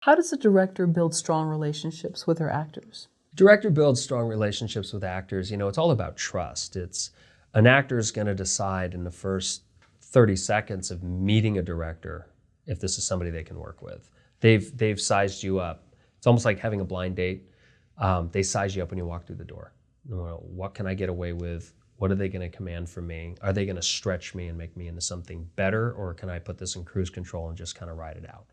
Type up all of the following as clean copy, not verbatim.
How does a director build strong relationships with her actors? Director builds strong relationships with actors. It's all about trust. It's an actor is going to decide in the first 30 seconds of meeting a director if this is somebody they can work with. They've sized you up. It's almost like having a blind date. They size you up when you walk through the door. What can I get away with? What are they going to command from me? Are they going to stretch me and make me into something better, or can I put this in cruise control and just kind of ride it out?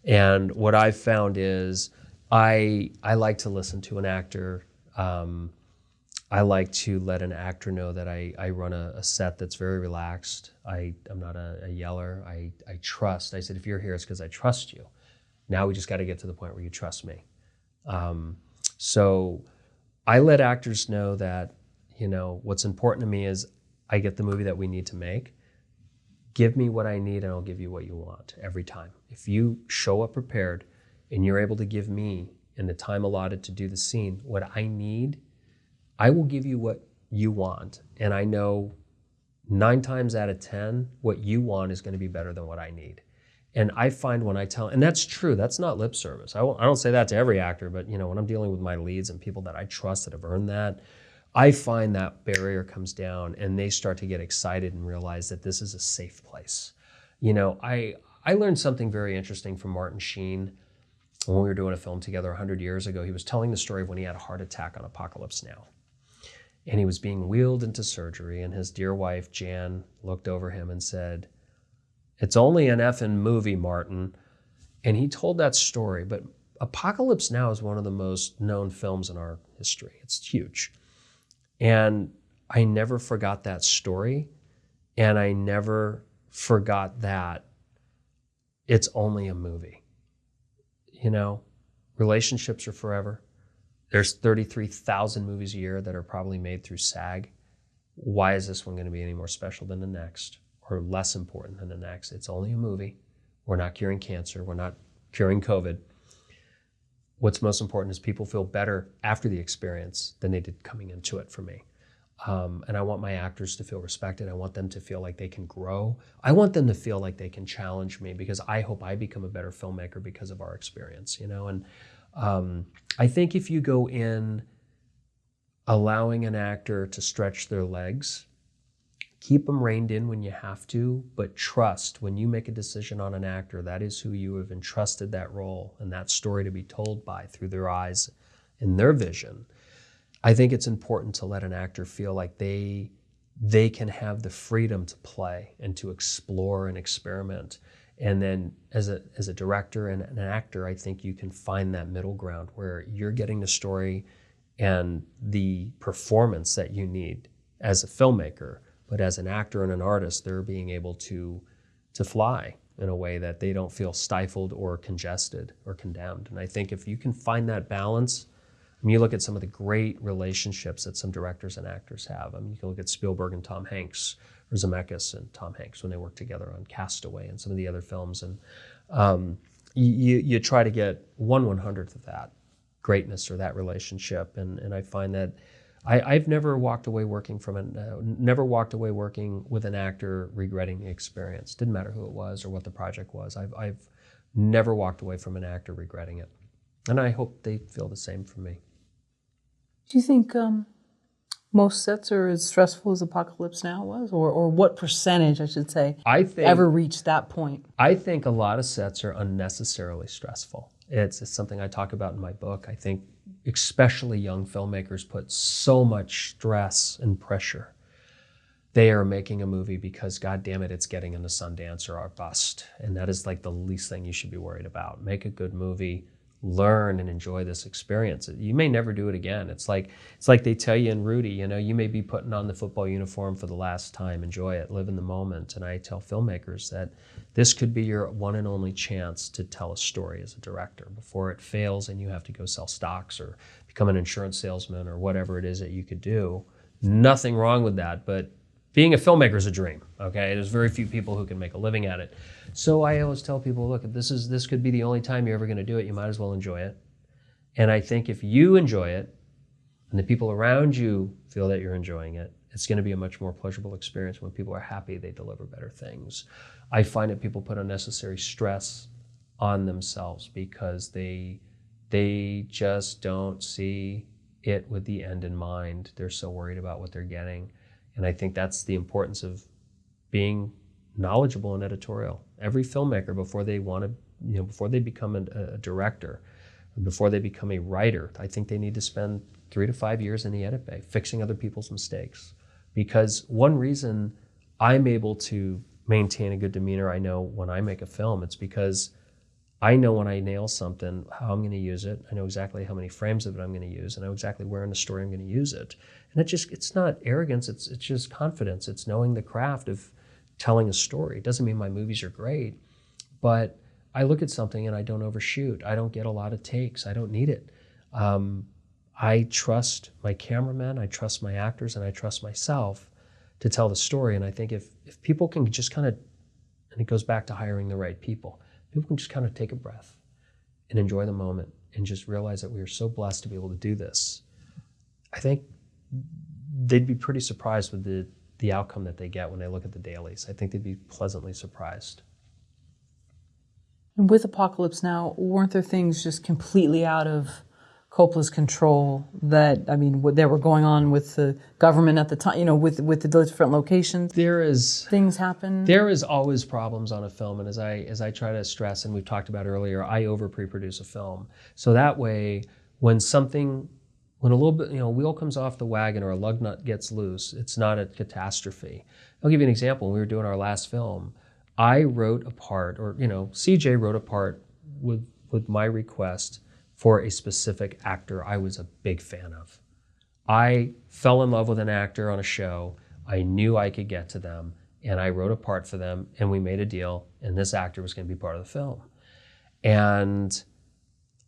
And what I've found is I like to listen to an actor. I like to let an actor know that I run a set that's very relaxed. I'm not a yeller. I trust. I said, if you're here, it's because I trust you. Now we just got to get to the point where you trust me. So I let actors know that, what's important to me is I get the movie that we need to make. Give me what I need and I'll give you what you want every time. If you show up prepared and you're able to give me in the time allotted to do the scene what I need, I will give you what you want. And I know 9 times out of 10, what you want is going to be better than what I need. And I find when I tell, and that's true, that's not lip service. I don't say that to every actor, but when I'm dealing with my leads and people that I trust that have earned that, I find that barrier comes down and they start to get excited and realize that this is a safe place. I learned something very interesting from Martin Sheen when we were doing a film together 100 years ago. He was telling the story of when he had a heart attack on Apocalypse Now. And he was being wheeled into surgery, and his dear wife, Jan, looked over him and said, "It's only an effing movie, Martin." And he told that story, but Apocalypse Now is one of the most known films in our history. It's huge. And I never forgot that story, and I never forgot that it's only a movie. Relationships are forever. There's 33,000 movies a year that are probably made through SAG. Why is this one going to be any more special than the next or less important than the next? It's only a movie. We're not curing cancer. We're not curing COVID. What's most important is people feel better after the experience than they did coming into it for me. And I want my actors to feel respected. I want them to feel like they can grow. I want them to feel like they can challenge me because I hope I become a better filmmaker because of our experience, And I think if you go in allowing an actor to stretch their legs, keep them reined in when you have to, but trust when you make a decision on an actor, that is who you have entrusted that role and that story to be told by through their eyes and their vision. I think it's important to let an actor feel like they can have the freedom to play and to explore and experiment. And then as a director and an actor, I think you can find that middle ground where you're getting the story and the performance that you need as a filmmaker, but as an actor and an artist, they're being able to fly in a way that they don't feel stifled or congested or condemned. And I think if you can find that balance, you look at some of the great relationships that some directors and actors have. You can look at Spielberg and Tom Hanks, or Zemeckis and Tom Hanks when they worked together on Castaway and some of the other films. And you try to get 1/100th of that greatness or that relationship. And I find that I've never walked away working with an actor regretting the experience. Didn't matter who it was or what the project was. I've never walked away from an actor regretting it. And I hope they feel the same for me. Do you think most sets are as stressful as Apocalypse Now was? Or what percentage, I should say, ever reached that point? I think a lot of sets are unnecessarily stressful. It's something I talk about in my book. I think especially young filmmakers put so much stress and pressure. They are making a movie because, God damn it, it's getting into Sundance or bust. And that is like the least thing you should be worried about. Make a good movie. Learn and enjoy this experience. You may never do it again. It's like they tell you in Rudy, you may be putting on the football uniform for the last time. Enjoy it, live in the moment. And I tell filmmakers that this could be your one and only chance to tell a story as a director before it fails and you have to go sell stocks or become an insurance salesman or whatever it is that you could do. Nothing wrong with that, but being a filmmaker is a dream, okay? There's very few people who can make a living at it. So I always tell people, look, if this could be the only time you're ever going to do it, you might as well enjoy it. And I think if you enjoy it and the people around you feel that you're enjoying it, it's going to be a much more pleasurable experience. When people are happy, they deliver better things. I find that people put unnecessary stress on themselves because they just don't see it with the end in mind. They're so worried about what they're getting. And I think that's the importance of being knowledgeable in editorial. Every filmmaker, before they before they become a director, before they become a writer, I think they need to spend 3 to 5 years in the edit bay fixing other people's mistakes. Because one reason I'm able to maintain a good demeanor, I know when I make a film, it's because I know when I nail something, how I'm going to use it. I know exactly how many frames of it I'm going to use. I know exactly where in the story I'm going to use it. And it's not arrogance, it's just confidence. It's knowing the craft of telling a story. It doesn't mean my movies are great, but I look at something and I don't overshoot. I don't get a lot of takes. I don't need it. I trust my cameraman, I trust my actors, and I trust myself to tell the story. And I think if people can just kind of, and it goes back to hiring the right people, people can just kind of take a breath and enjoy the moment and just realize that we are so blessed to be able to do this, I think they'd be pretty surprised with the outcome that they get when they look at the dailies. I think they'd be pleasantly surprised. And with Apocalypse Now, weren't there things just completely out of Coppola's control that, I mean, that were going on with the government at the time, with the different locations? Things happen. There is always problems on a film, and as I try to stress, and we've talked about earlier, I over pre-produce a film. So that way, when a little bit, wheel comes off the wagon or a lug nut gets loose, it's not a catastrophe. I'll give you an example. When we were doing our last film, I wrote a part, or CJ wrote a part with my request for a specific actor I was a big fan of. I fell in love with an actor on a show. I knew I could get to them, and I wrote a part for them, and we made a deal, and this actor was going to be part of the film. And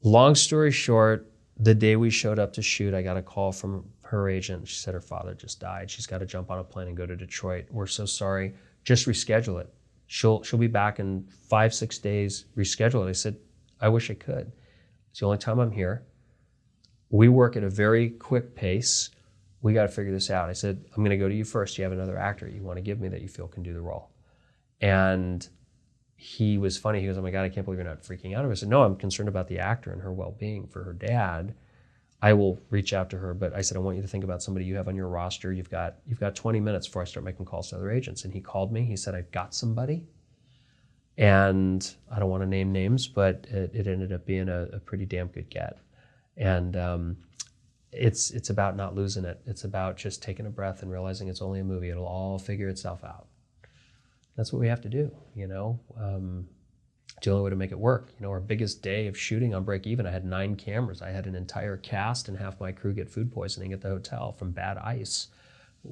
long story short, the day we showed up to shoot, I got a call from her agent. She said her father just died. She's got to jump on a plane and go to Detroit. We're so sorry. Just reschedule it. She'll be back in 5-6 days. Reschedule it. I said, I wish I could. It's the only time I'm here. We work at a very quick pace. We got to figure this out. I said, I'm going to go to you first. Do you have another actor you want to give me that you feel can do the role? And he was funny. He goes, oh my God, I can't believe you're not freaking out. I said, no, I'm concerned about the actor and her well-being for her dad. I will reach out to her, but I said, I want you to think about somebody you have on your roster. You've got 20 minutes before I start making calls to other agents. And he called me. He said, I've got somebody. And I don't want to name names, but it ended up being a pretty damn good get. And it's about not losing it. It's about just taking a breath and realizing it's only a movie. It'll all figure itself out. That's what we have to do, It's the only way to make it work. Our biggest day of shooting on break even, I had 9 cameras. I had an entire cast and half my crew get food poisoning at the hotel from bad ice.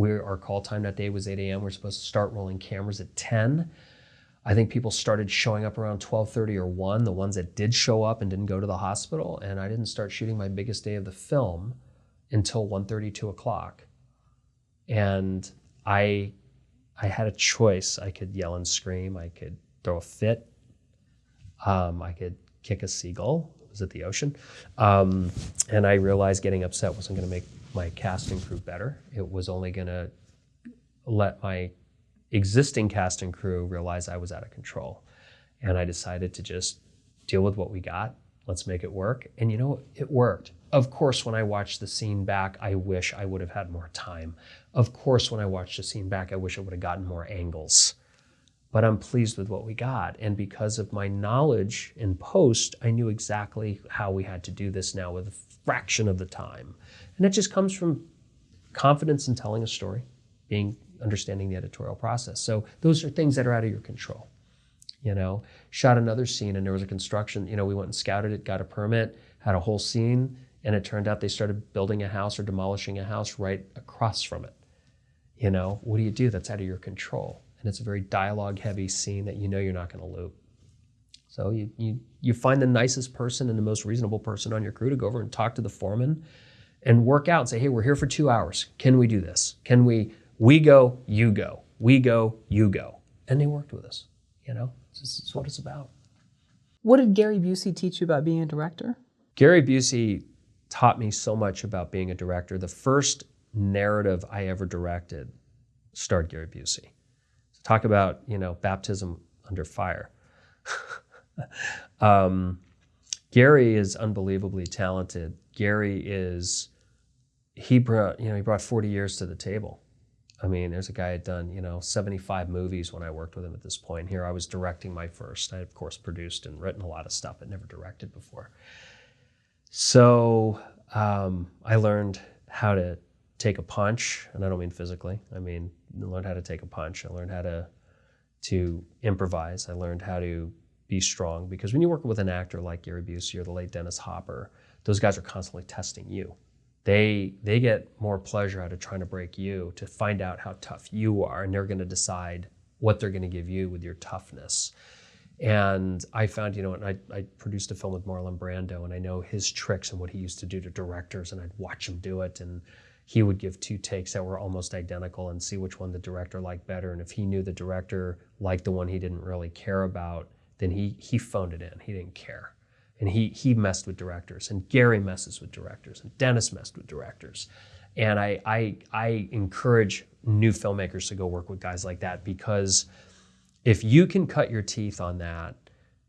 Our call time that day was 8 a.m. We're supposed to start rolling cameras at 10. I think people started showing up around 12:30 or 1, the ones that did show up and didn't go to the hospital. And I didn't start shooting my biggest day of the film until 1:30, 2 o'clock. And I had a choice. I could yell and scream. I could throw a fit. I could kick a seagull. It was at the ocean. And I realized getting upset wasn't going to make my cast and crew better. It was only going to let my existing cast and crew realize I was out of control. And I decided to just deal with what we got. Let's make it work. And it worked. Of course, when I watched the scene back, I wish I would have had more time. Of course, when I watched the scene back, I wish I would have gotten more angles. But I'm pleased with what we got. And because of my knowledge in post, I knew exactly how we had to do this now with a fraction of the time. And it just comes from confidence in telling a story, understanding the editorial process. So those are things that are out of your control. Shot another scene and there was a construction, we went and scouted it, got a permit, had a whole scene, and it turned out they started building a house or demolishing a house right across from it. What do you do? That's out of your control. And it's a very dialogue-heavy scene that you're not going to loop. So you find the nicest person and the most reasonable person on your crew to go over and talk to the foreman and work out and say, hey, we're here for 2 hours. Can we do this? Can we go, you go. We go, you go. And they worked with us. This is what it's about. What did Gary Busey teach you about being a director? Gary Busey taught me so much about being a director. The first narrative I ever directed starred Gary Busey. So talk about, baptism under fire. Gary is unbelievably talented. He brought 40 years to the table. I mean, there's a guy had done, 75 movies when I worked with him at this point. Here I was directing my first. I, of course, produced and written a lot of stuff, but never directed before. So I learned how to take a punch, and I don't mean physically. I mean, I learned how to take a punch. I learned how to improvise. I learned how to be strong, because when you work with an actor like Gary Busey or the late Dennis Hopper, those guys are constantly testing you. They get more pleasure out of trying to break you, to find out how tough you are, and they're going to decide what they're going to give you with your toughness. And I found, and I produced a film with Marlon Brando, and I know his tricks and what he used to do to directors, and I'd watch him do it, and he would give 2 takes that were almost identical and see which one the director liked better. And if he knew the director liked the one he didn't really care about, then he phoned it in. He didn't care. And he messed with directors, and Gary messes with directors, and Dennis messed with directors. And I encourage new filmmakers to go work with guys like that, because if you can cut your teeth on that,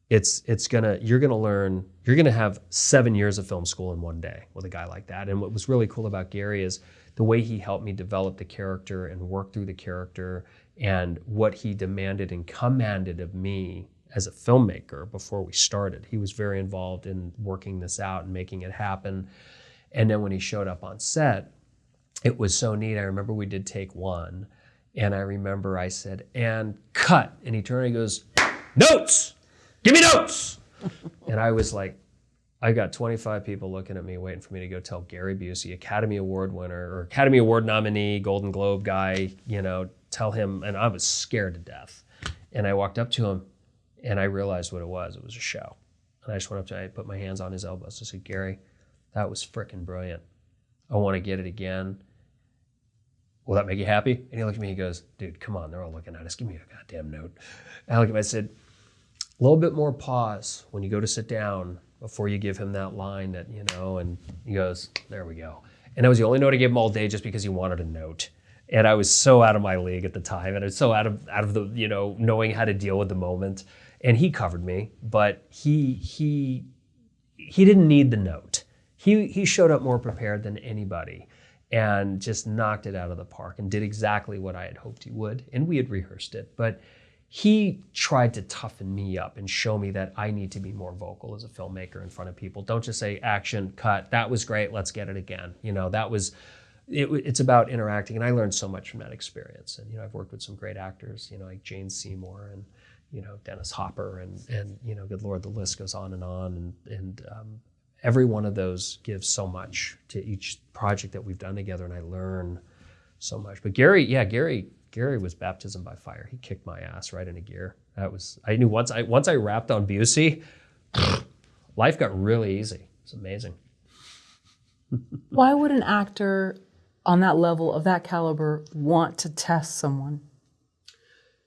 you're gonna have 7 years of film school in one day with a guy like that. And what was really cool about Gary is the way he helped me develop the character and work through the character, and what he demanded and commanded of me as a filmmaker before we started. He was very involved in working this out and making it happen. And then when he showed up on set, it was so neat. I remember we did take 1, and I remember I said, "And cut." And he turned and he goes, "Notes! Give me notes!" And I was like, I got 25 people looking at me waiting for me to go tell Gary Busey, Academy Award winner or Academy Award nominee, Golden Globe guy, tell him. And I was scared to death. And I walked up to him, and I realized what it was. It was a show. And I just went up to him, I put my hands on his elbows. I said, "Gary, that was frickin' brilliant. I want to get it again. Will that make you happy?" And he looked at me, he goes, "Dude, come on, they're all looking at us. Give me a goddamn note." And I looked at him, I said, "A little bit more pause when you go to sit down before you give him that line that, and he goes, "There we go." And that was the only note I gave him all day, just because he wanted a note. And I was so out of my league at the time, and I was so out of the, knowing how to deal with the moment. And he covered me, but he didn't need the note. He showed up more prepared than anybody, and just knocked it out of the park and did exactly what I had hoped he would. And we had rehearsed it, but he tried to toughen me up and show me that I need to be more vocal as a filmmaker in front of people. Don't just say action, cut, that was great, let's get it again. It's about interacting, and I learned so much from that experience. And I've worked with some great actors, like Jane Seymour and Dennis Hopper, and good Lord, the list goes on. And every one of those gives so much to each project that we've done together, and I learn so much. But Gary was baptism by fire. He kicked my ass right into gear. I knew once I wrapped on Busey, life got really easy. It's amazing. Why would an actor on that level, of that caliber, want to test someone?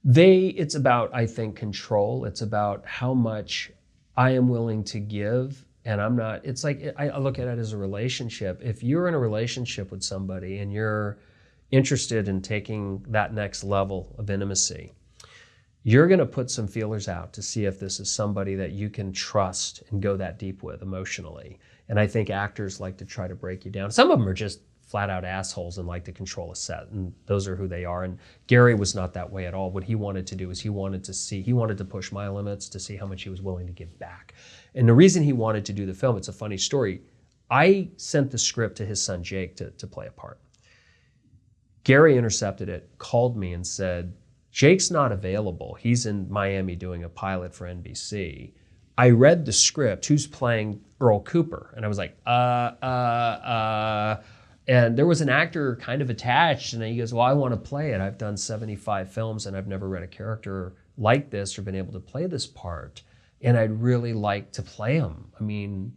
It's about, I think, control. It's about how much I am willing to give, and I'm not. It's like, I look at it as a relationship. If you're in a relationship with somebody and you're interested in taking that next level of intimacy, you're going to put some feelers out to see if this is somebody that you can trust and go that deep with emotionally. And I think actors like to try to break you down. Some of them are just flat out assholes and like to control a set, and those are who they are. And Gary was not that way at all. What he wanted to do is he wanted to push my limits to see how much he was willing to give back. And the reason he wanted to do the film, it's a funny story. I sent the script to his son Jake to play a part. Gary intercepted it, called me and said, "Jake's not available. He's in Miami doing a pilot for NBC. I read the script. Who's playing Earl Cooper?" And I was like, And there was an actor kind of attached, and he goes, "Well, I want to play it. I've done 75 films, and I've never read a character like this or been able to play this part, and I'd really like to play him. I mean,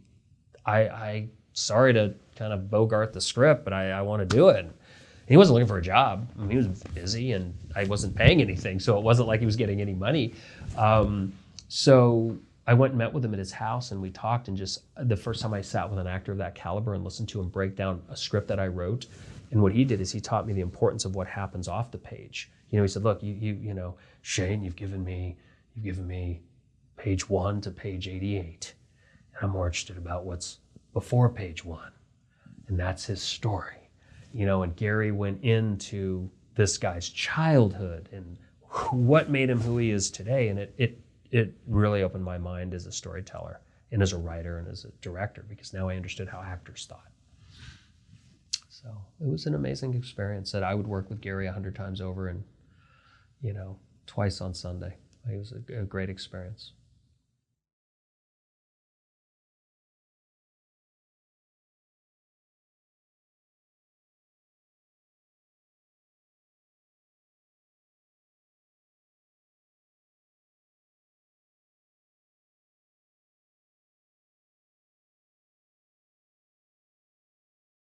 I sorry to kind of bogart the script, but I want to do it." And he wasn't looking for a job. I mean, he was busy, and I wasn't paying anything, so it wasn't like he was getting any money. So I went and met with him at his house, and we talked, and just the first time I sat with an actor of that caliber and listened to him break down a script that I wrote. And what he did is he taught me the importance of what happens off the page. He said, "Look, you Shane, you've given me page 1 to page 88. And I'm more interested about what's before page 1. And that's his story. And Gary went into this guy's childhood and what made him who he is today. And it really opened my mind as a storyteller and as a writer and as a director, because now I understood how actors thought. So it was an amazing experience that I would work with Gary 100 times over and, twice on Sunday. It was a great experience.